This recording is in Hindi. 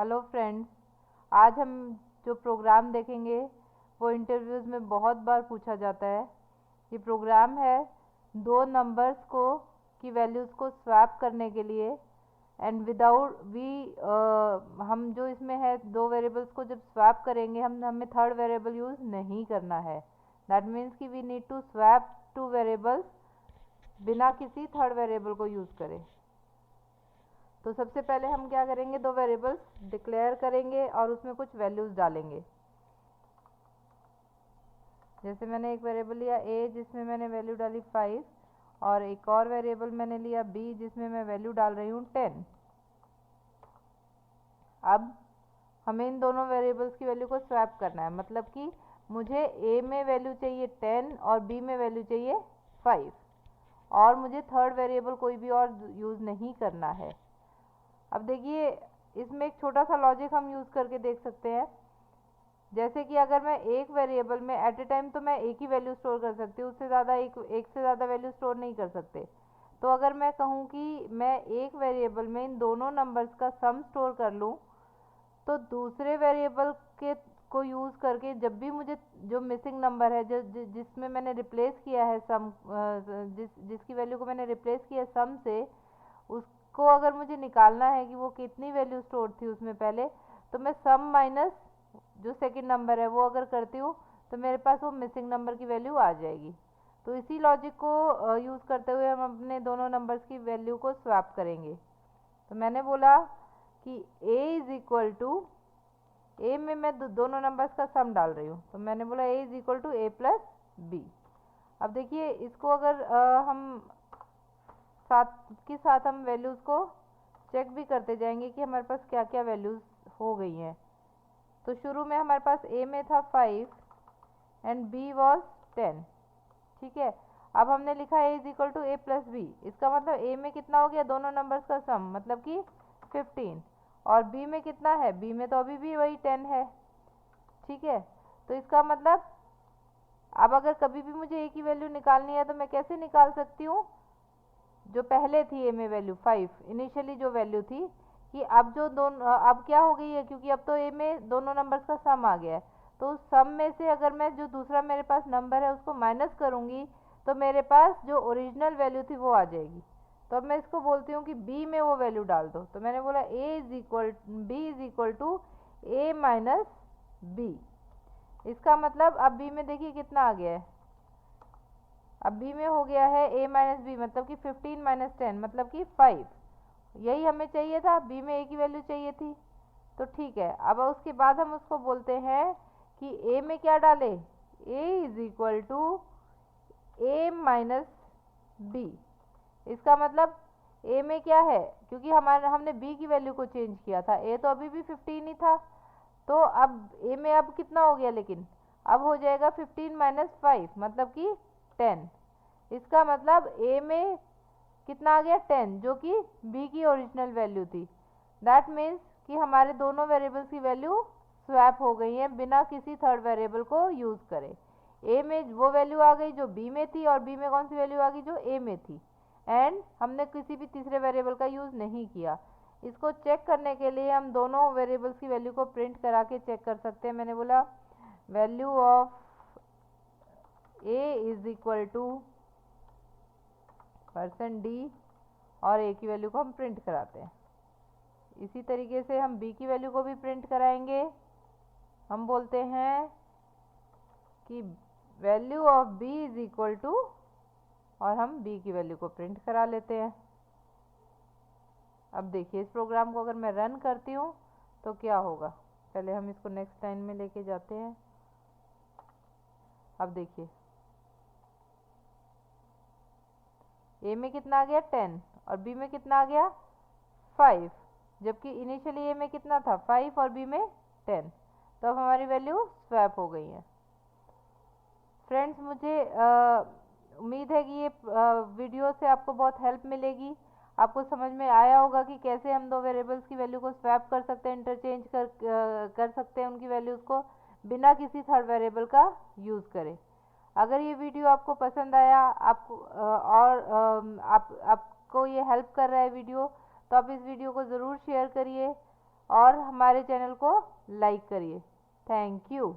हेलो फ्रेंड्स, आज हम जो प्रोग्राम देखेंगे वो इंटरव्यूज़ में बहुत बार पूछा जाता है। ये प्रोग्राम है दो नंबर्स को की वैल्यूज़ को स्वैप करने के लिए एंड विदाउट हम जो इसमें है दो वेरिएबल्स को जब स्वैप करेंगे हमें थर्ड वेरिएबल यूज़ नहीं करना है। दैट मीन्स कि we need to swap two variables बिना किसी थर्ड वेरिएबल को यूज़ करें। तो सबसे पहले हम क्या करेंगे, दो वेरिएबल्स डिक्लेयर करेंगे और उसमें कुछ वैल्यूज़ डालेंगे। जैसे मैंने एक वेरिएबल लिया a जिसमें मैंने वैल्यू डाली 5 और एक और वेरिएबल मैंने लिया b जिसमें मैं वैल्यू डाल रही हूँ 10। अब हमें इन दोनों वेरिएबल्स की वैल्यू को स्वैप करना है, मतलब कि मुझे a में वैल्यू चाहिए 10 और b में वैल्यू चाहिए 5 और मुझे थर्ड वेरिएबल कोई भी और यूज़ नहीं करना है। अब देखिए, इसमें एक छोटा सा लॉजिक हम यूज़ करके देख सकते हैं। जैसे कि अगर मैं एक वेरिएबल में एट ए टाइम तो मैं एक ही वैल्यू स्टोर कर सकती हूँ, उससे ज़्यादा एक से ज़्यादा वैल्यू स्टोर नहीं कर सकते। तो अगर मैं कहूँ कि मैं एक वेरिएबल में इन दोनों नंबर्स का सम स्टोर कर लूँ, तो दूसरे वेरिएबल के को यूज़ करके जब भी मुझे जो मिसिंग नंबर है जिसमें मैंने रिप्लेस किया है सम, जिसकी वैल्यू को मैंने रिप्लेस किया सम से, उसको अगर मुझे निकालना है कि वो कितनी वैल्यू स्टोर थी उसमें पहले, तो मैं सम माइनस जो सेकंड नंबर है वो अगर करती हूँ तो मेरे पास वो मिसिंग नंबर की वैल्यू आ जाएगी। तो इसी लॉजिक को यूज़ करते हुए हम अपने दोनों नंबर्स की वैल्यू को स्वैप करेंगे। तो मैंने बोला कि a is equal to, a में मैं दोनों नंबर्स का सम डाल रही हूँ, तो मैंने बोला a is equal to a plus b। अब देखिए, इसको अगर हम साथ हम वैल्यूज़ को चेक भी करते जाएंगे कि हमारे पास क्या क्या वैल्यूज़ हो गई हैं। तो शुरू में हमारे पास a में था 5 एंड b वॉज 10, ठीक है। अब हमने लिखा a is equal to a plus B, इसका मतलब a में कितना हो गया, दोनों नंबर्स का सम, मतलब कि 15, और b में कितना है, b में तो अभी भी वही 10 है, ठीक है। तो इसका मतलब अब अगर कभी भी मुझे a की वैल्यू निकालनी है तो मैं कैसे निकाल सकती हूँ, जो पहले थी a में वैल्यू 5 इनिशियली जो वैल्यू थी, कि अब जो दोनों अब क्या हो गई है, क्योंकि अब तो a में दोनों नंबर्स का सम आ गया है, तो उस सम में से अगर मैं जो दूसरा मेरे पास नंबर है उसको माइनस करूँगी तो मेरे पास जो ओरिजिनल वैल्यू थी वो आ जाएगी। तो अब मैं इसको बोलती हूँ कि b में वो वैल्यू डाल दो, तो मैंने बोला b is equal to a minus B. इसका मतलब अब b में देखिए कितना आ गया है, अब b में हो गया है a माइनस बी, मतलब कि 15 माइनस 10 मतलब कि 5। यही हमें चाहिए था, b में a की वैल्यू चाहिए थी। तो ठीक है, अब उसके बाद हम उसको बोलते हैं कि a में क्या डाले, a is equal to a minus B. इसका मतलब a में क्या है, क्योंकि हमने b की वैल्यू को चेंज किया था, a तो अभी भी 15 ही था, तो अब a में अब कितना हो गया, लेकिन अब हो जाएगा 15 माइनस 5 मतलब कि 10। इसका मतलब a में कितना आ गया, 10, जो कि b की ओरिजिनल वैल्यू थी। दैट मीन्स कि हमारे दोनों वेरिएबल्स की वैल्यू स्वैप हो गई है बिना किसी थर्ड वेरिएबल को यूज़ करे। a में वो वैल्यू आ गई जो b में थी और b में कौन सी वैल्यू आ गई, जो a में थी, एंड हमने किसी भी तीसरे वेरिएबल का यूज़ नहीं किया। इसको चेक करने के लिए हम दोनों वेरिएबल्स की वैल्यू को प्रिंट करा के चेक कर सकते हैं। मैंने बोला value of a is equal to %d और a की वैल्यू को हम प्रिंट कराते हैं। इसी तरीके से हम b की वैल्यू को भी प्रिंट कराएंगे। हम बोलते हैं कि value of b is equal to, और हम b की वैल्यू को प्रिंट करा लेते हैं। अब देखिए, इस प्रोग्राम को अगर मैं रन करती हूँ तो क्या होगा। पहले हम इसको नेक्स्ट लाइन में लेके जाते हैं। अब देखिए, a में कितना आ गया 10 और b में कितना आ गया 5, जबकि इनिशियली a में कितना था 5 और b में 10। तो अब हमारी वैल्यू स्वैप हो गई है। फ्रेंड्स, मुझे उम्मीद है कि ये वीडियो से आपको बहुत हेल्प मिलेगी। आपको समझ में आया होगा कि कैसे हम दो वेरिएबल्स की वैल्यू को स्वैप कर सकते हैं, इंटरचेंज कर सकते हैं उनकी वैल्यूज़ को बिना किसी थर्ड वेरिएबल का यूज़ करें। अगर ये वीडियो आपको पसंद आया, आपको आपको ये हेल्प कर रहा है वीडियो, तो आप इस वीडियो को ज़रूर शेयर करिए और हमारे चैनल को लाइक करिए। Thank you.